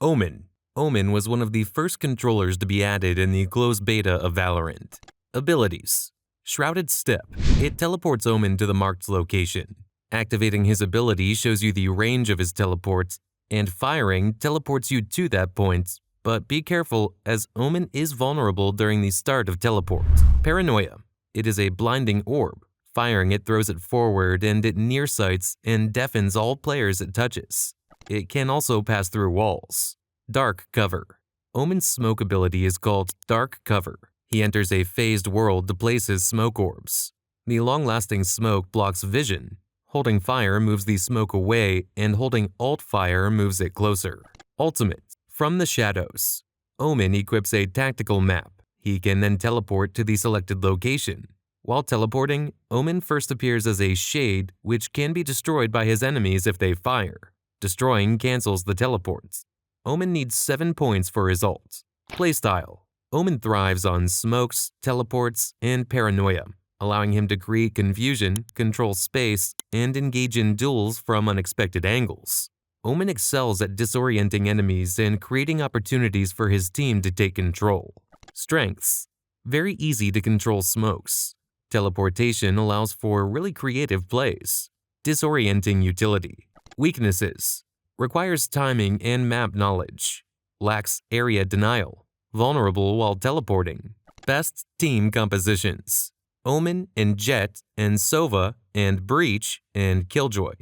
Omen. Omen was one of the first controllers to be added in the closed beta of Valorant. Abilities. Shrouded Step. It teleports Omen to the marked location. Activating his ability shows you the range of his teleports, and firing teleports you to that point, but be careful as Omen is vulnerable during the start of teleport. Paranoia. It is a blinding orb. Firing it throws it forward and it nearsights and deafens all players it touches. It can also pass through walls. Dark Cover. Omen's smoke ability is called Dark Cover. He enters a phased world to place his smoke orbs. The long-lasting smoke blocks vision. Holding fire moves the smoke away, and holding Alt Fire moves it closer. Ultimate. From the Shadows. Omen equips a tactical map. He can then teleport to the selected location. While teleporting, Omen first appears as a shade, which can be destroyed by his enemies if they fire. Destroying cancels the teleports. Omen needs 7 points for his ult. Playstyle. Omen thrives on smokes, teleports, and paranoia, allowing him to create confusion, control space, and engage in duels from unexpected angles. Omen excels at disorienting enemies and creating opportunities for his team to take control. Strengths. Very easy to control smokes. Teleportation allows for really creative plays. Disorienting utility. Weaknesses. Requires timing and map knowledge. Lacks area denial. Vulnerable while teleporting. Best team compositions. Omen and Jett and Sova and Breach and Killjoy.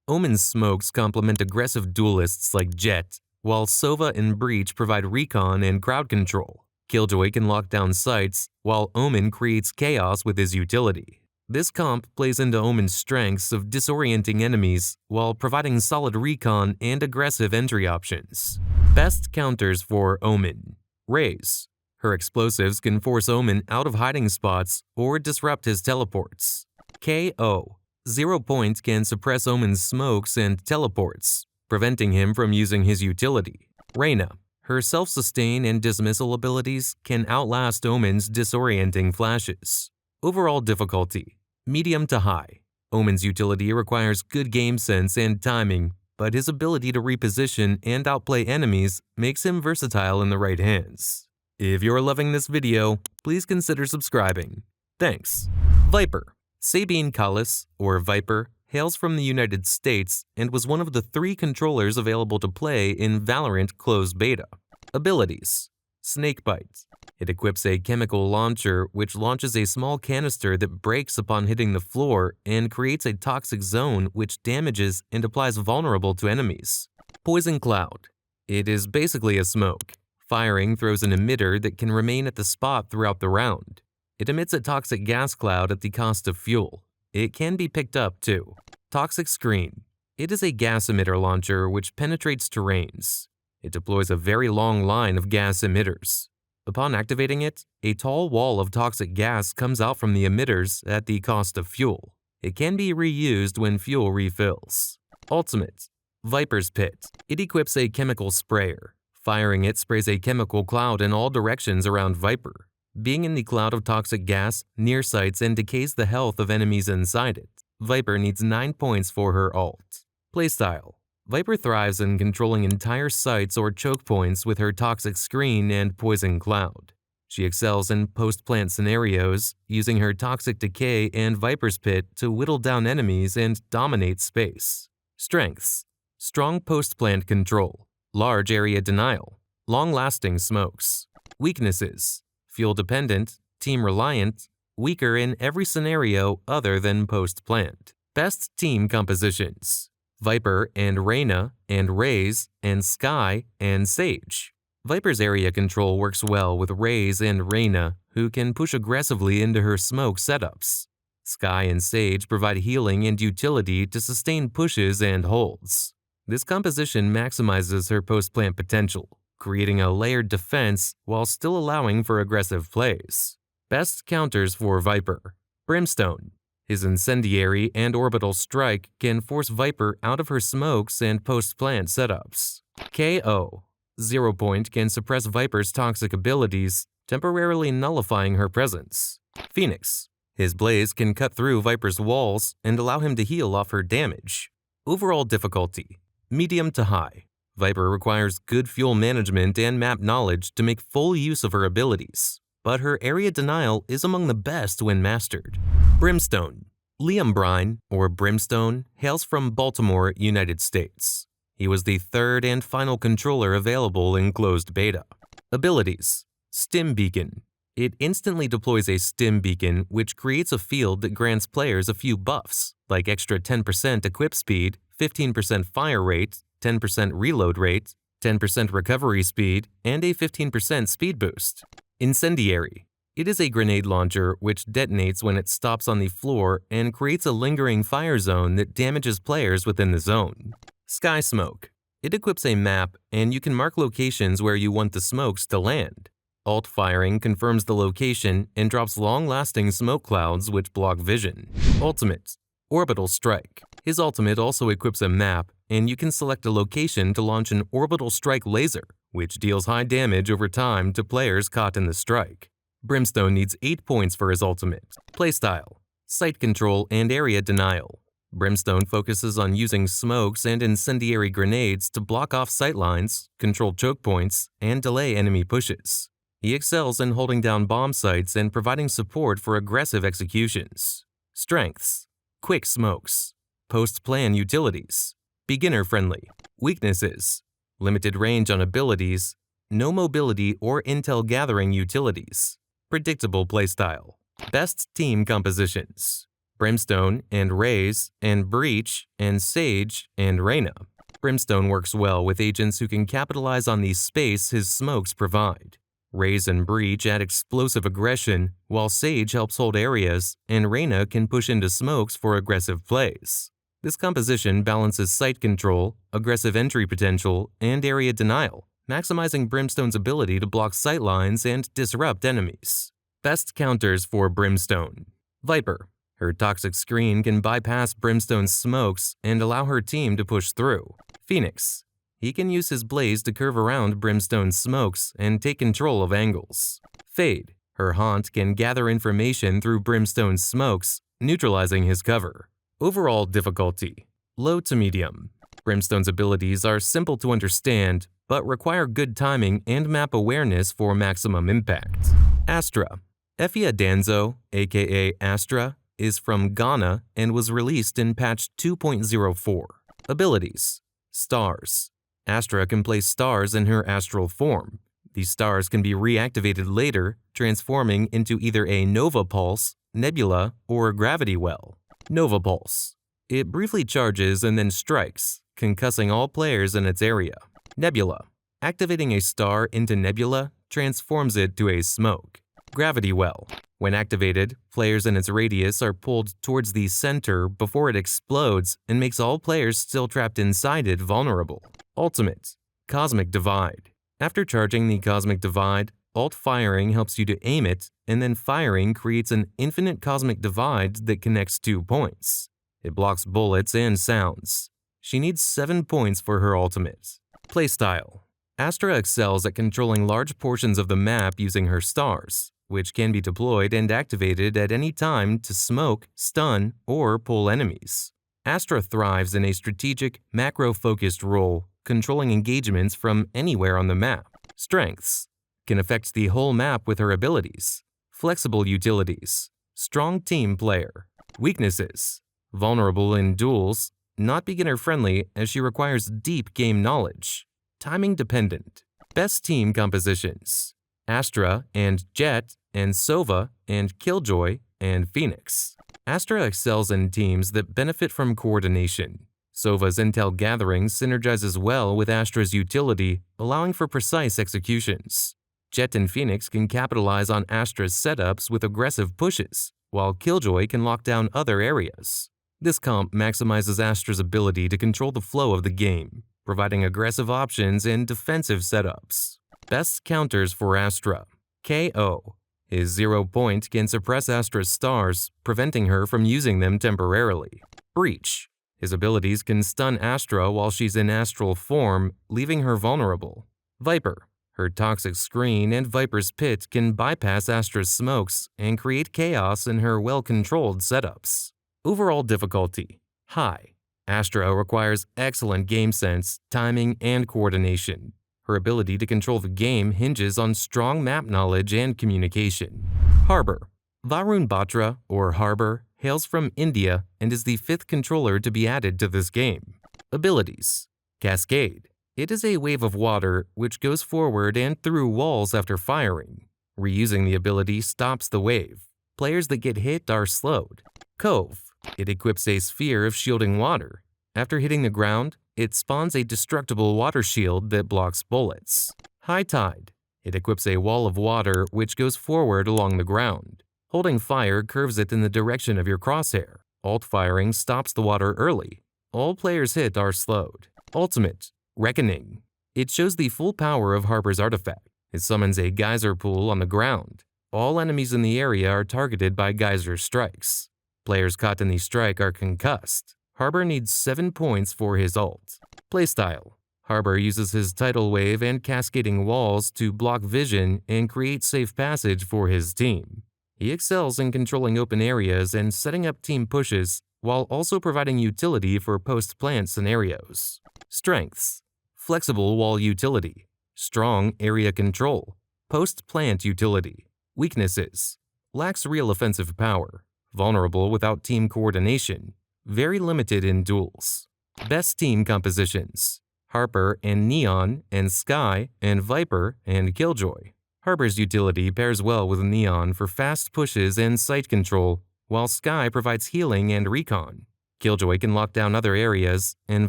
Omen's smokes complement aggressive duelists like Jett, while Sova and Breach provide recon and crowd control. Killjoy can lock down sites, while Omen creates chaos with his utility. This comp plays into Omen's strengths of disorienting enemies while providing solid recon and aggressive entry options. Best counters for Omen. Raze. Her explosives can force Omen out of hiding spots or disrupt his teleports. KO. 0 point can suppress Omen's smokes and teleports, preventing him from using his utility. Reyna. Her self-sustain and dismissal abilities can outlast Omen's disorienting flashes. Overall difficulty. Medium to high. Omen's utility requires good game sense and timing, but his ability to reposition and outplay enemies makes him versatile in the right hands. If you're loving this video, please consider subscribing. Thanks. Viper. Sabine Callis, or Viper, hails from the United States and was one of the 3 controllers available to play in Valorant closed beta. Abilities. Snakebite. It equips a chemical launcher which launches a small canister that breaks upon hitting the floor and creates a toxic zone which damages and applies vulnerable to enemies. Poison Cloud. It is basically a smoke. Firing throws an emitter that can remain at the spot throughout the round. It emits a toxic gas cloud at the cost of fuel. It can be picked up too. Toxic Screen. It is a gas emitter launcher which penetrates terrains. It deploys a very long line of gas emitters. Upon activating it, a tall wall of toxic gas comes out from the emitters at the cost of fuel. It can be reused when fuel refills. Ultimate. Viper's Pit. It equips a chemical sprayer. Firing it sprays a chemical cloud in all directions around Viper. Being in the cloud of toxic gas, nearsights and decays the health of enemies inside it. Viper needs 9 points for her ult. Playstyle. Viper thrives in controlling entire sites or choke points with her Toxic Screen and Poison Cloud. She excels in post-plant scenarios, using her Toxic Decay and Viper's Pit to whittle down enemies and dominate space. Strengths. Strong post-plant control. Large area denial. Long-lasting smokes. Weaknesses. Fuel-dependent, team-reliant, weaker in every scenario other than post-plant. Best team compositions. Viper and Reyna and Raze and Skye and Sage. Viper's area control works well with Raze and Reyna, who can push aggressively into her smoke setups. Skye and Sage provide healing and utility to sustain pushes and holds. This composition maximizes her post-plant potential, creating a layered defense while still allowing for aggressive plays. Best counters for Viper. Brimstone. His incendiary and orbital strike can force Viper out of her smokes and post-plant setups. KO. 0 point can suppress Viper's toxic abilities, temporarily nullifying her presence. Phoenix. His blaze can cut through Viper's walls and allow him to heal off her damage. Overall difficulty. Medium to high. Viper requires good fuel management and map knowledge to make full use of her abilities, but her area denial is among the best when mastered. Brimstone. Liam Brine, or Brimstone, hails from Baltimore, United States. He was the third and final controller available in closed beta. Abilities. Stim Beacon. It instantly deploys a stim beacon which creates a field that grants players a few buffs, like extra 10% equip speed, 15% fire rate, 10% reload rate, 10% recovery speed, and a 15% speed boost. Incendiary. It is a grenade launcher which detonates when it stops on the floor and creates a lingering fire zone that damages players within the zone. Sky Smoke. It equips a map, and you can mark locations where you want the smokes to land. Alt firing confirms the location and drops long-lasting smoke clouds which block vision. Ultimate. Orbital Strike. His ultimate also equips a map, and you can select a location to launch an orbital strike laser, which deals high damage over time to players caught in the strike. Brimstone needs 8 points for his ultimate. Playstyle. Sight control and area denial. Brimstone focuses on using smokes and incendiary grenades to block off sightlines, control choke points, and delay enemy pushes. He excels in holding down bomb sites and providing support for aggressive executions. Strengths. Quick smokes. Post-plan utilities. Beginner-friendly. Weaknesses. Limited range on abilities. No mobility or intel gathering utilities. Predictable playstyle. Best team compositions. Brimstone and Raze and Breach and Sage and Reyna. Brimstone works well with agents who can capitalize on the space his smokes provide. Raze and Breach add explosive aggression, while Sage helps hold areas, and Reyna can push into smokes for aggressive plays. This composition balances sight control, aggressive entry potential, and area denial, maximizing Brimstone's ability to block sightlines and disrupt enemies. Best counters for Brimstone. Viper. Her toxic screen can bypass Brimstone's smokes and allow her team to push through. Phoenix. He can use his blaze to curve around Brimstone's smokes and take control of angles. Fade. Her haunt can gather information through Brimstone's smokes, neutralizing his cover. Overall difficulty. Low to medium. Brimstone's abilities are simple to understand, but require good timing and map awareness for maximum impact. Astra. Effia Danzo, aka Astra, is from Ghana and was released in patch 2.04. Abilities. Stars. Astra can place stars in her astral form. These stars can be reactivated later, transforming into either a Nova Pulse, Nebula, or a Gravity Well. Nova Pulse. It briefly charges and then strikes, concussing all players in its area. Nebula. Activating a star into Nebula transforms it to a smoke. Gravity Well. When activated, players in its radius are pulled towards the center before it explodes and makes all players still trapped inside it vulnerable. Ultimate. Cosmic Divide. After charging the Cosmic Divide, alt firing helps you to aim it, and then firing creates an infinite Cosmic Divide that connects 2 points. It blocks bullets and sounds. She needs 7 points for her ultimate. Playstyle. Astra excels at controlling large portions of the map using her stars, which can be deployed and activated at any time to smoke, stun, or pull enemies. Astra thrives in a strategic, macro-focused role, controlling engagements from anywhere on the map. Strengths. Can affect the whole map with her abilities. Flexible utilities. Strong team player. Weaknesses. Vulnerable in duels. Not beginner-friendly as she requires deep game knowledge. Timing dependent. Best team compositions. Astra and Jet and Sova and Killjoy and Phoenix. Astra excels in teams that benefit from coordination. Sova's intel gathering synergizes well with Astra's utility, allowing for precise executions. Jet and Phoenix can capitalize on Astra's setups with aggressive pushes, while Killjoy can lock down other areas. This comp maximizes Astra's ability to control the flow of the game, providing aggressive options and defensive setups. Best counters for Astra. KO. His 0 point can suppress Astra's stars, preventing her from using them temporarily. Breach. His abilities can stun Astra while she's in astral form, leaving her vulnerable. Viper. Her toxic screen and Viper's Pit can bypass Astra's smokes and create chaos in her well-controlled setups. Overall difficulty. High. Astra requires excellent game sense, timing, and coordination. Her ability to control the game hinges on strong map knowledge and communication. Harbor. Varun Batra, or Harbor, hails from India and is the 5th controller to be added to this game. Abilities. Cascade. It is a wave of water which goes forward and through walls after firing. Reusing the ability stops the wave. Players that get hit are slowed. Clove. It equips a sphere of shielding water. After hitting the ground, it spawns a destructible water shield that blocks bullets. High Tide. It equips a wall of water which goes forward along the ground. Holding fire curves it in the direction of your crosshair. Alt firing stops the water early. All players hit are slowed. Ultimate. Reckoning. It shows the full power of Harbor's artifact. It summons a geyser pool on the ground. All enemies in the area are targeted by geyser strikes. Players caught in the strike are concussed. Harbor needs 7 points for his ult. Playstyle. Harbor uses his tidal wave and cascading walls to block vision and create safe passage for his team. He excels in controlling open areas and setting up team pushes, while also providing utility for post-plant scenarios. Strengths. Flexible wall utility. Strong area control. Post-plant utility. Weaknesses. Lacks real offensive power. Vulnerable without team coordination. Very limited in duels. Best team compositions. Harper and Neon and Sky and Viper and Killjoy. Harper's utility pairs well with Neon for fast pushes and sight control, while Sky provides healing and recon. Killjoy can lock down other areas, and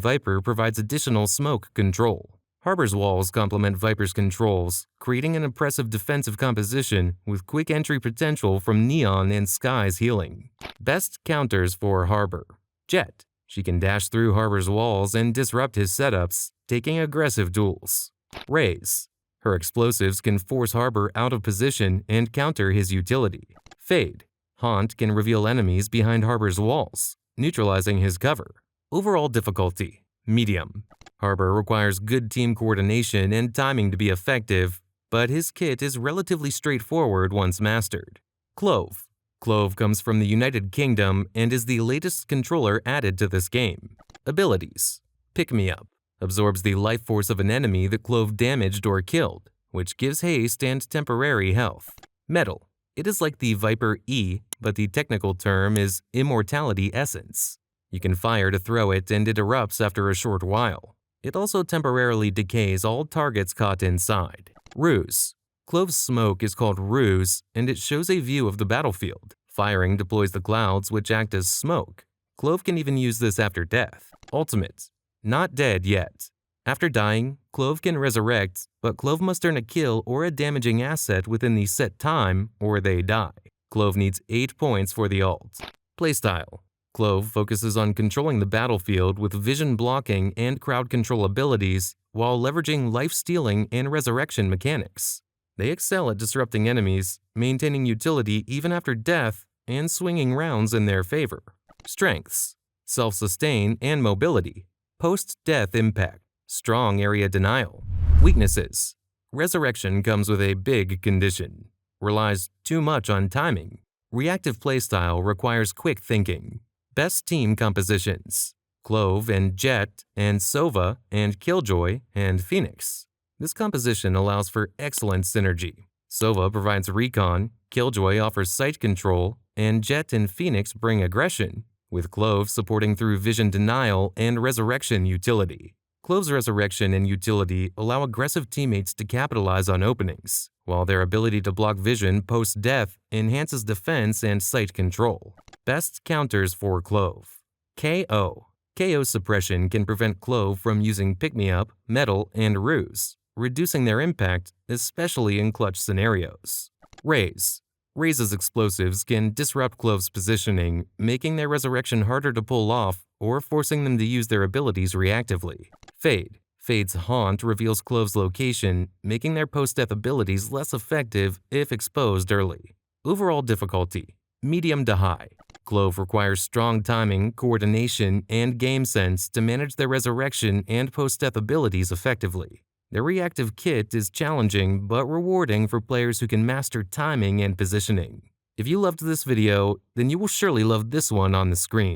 Viper provides additional smoke control. Harbor's walls complement Viper's controls, creating an impressive defensive composition with quick entry potential from Neon and Sky's healing. Best counters for Harbor. Jet. She can dash through Harbor's walls and disrupt his setups, taking aggressive duels. Raze. Her explosives can force Harbor out of position and counter his utility. Fade. Haunt can reveal enemies behind Harbor's walls, neutralizing his cover. Overall difficulty. Medium. Harbor requires good team coordination and timing to be effective, but his kit is relatively straightforward once mastered. Clove. Clove comes from the United Kingdom and is the latest controller added to this game. Abilities. Pick Me Up. Absorbs the life force of an enemy that Clove damaged or killed, which gives haste and temporary health. Metal. It is like the Viper E, but the technical term is Immortality Essence. You can fire to throw it and it erupts after a short while. It also temporarily decays all targets caught inside. Ruse. Clove's smoke is called Ruse, and it shows a view of the battlefield. Firing deploys the clouds, which act as smoke. Clove can even use this after death. Ultimate. Not dead yet. After dying, Clove can resurrect, but Clove must earn a kill or a damaging asset within the set time, or they die. Clove needs 8 points for the ult. Playstyle. Clove focuses on controlling the battlefield with vision blocking and crowd control abilities, while leveraging life-stealing and resurrection mechanics. They excel at disrupting enemies, maintaining utility even after death, and swinging rounds in their favor. Strengths. Self-sustain and mobility. Post-death impact. Strong area denial. Weaknesses. Resurrection comes with a big condition. Relies too much on timing. Reactive playstyle requires quick thinking. Best team compositions. Clove and Jet and Sova and Killjoy and Phoenix. This composition allows for excellent synergy. Sova provides recon, Killjoy offers sight control, and Jet and Phoenix bring aggression, with Clove supporting through vision denial and resurrection utility. Clove's resurrection and utility allow aggressive teammates to capitalize on openings, while their ability to block vision post-death enhances defense and sight control. Best counters for Clove. KO. KO suppression can prevent Clove from using pick-me-up, metal, and ruse, reducing their impact, especially in clutch scenarios. Raze. Raze's explosives can disrupt Clove's positioning, making their resurrection harder to pull off or forcing them to use their abilities reactively. Fade. Fade's Haunt reveals Clove's location, making their post-death abilities less effective if exposed early. Overall difficulty. Medium to high. Clove requires strong timing, coordination, and game sense to manage their resurrection and post-death abilities effectively. Their reactive kit is challenging but rewarding for players who can master timing and positioning. If you loved this video, then you will surely love this one on the screen.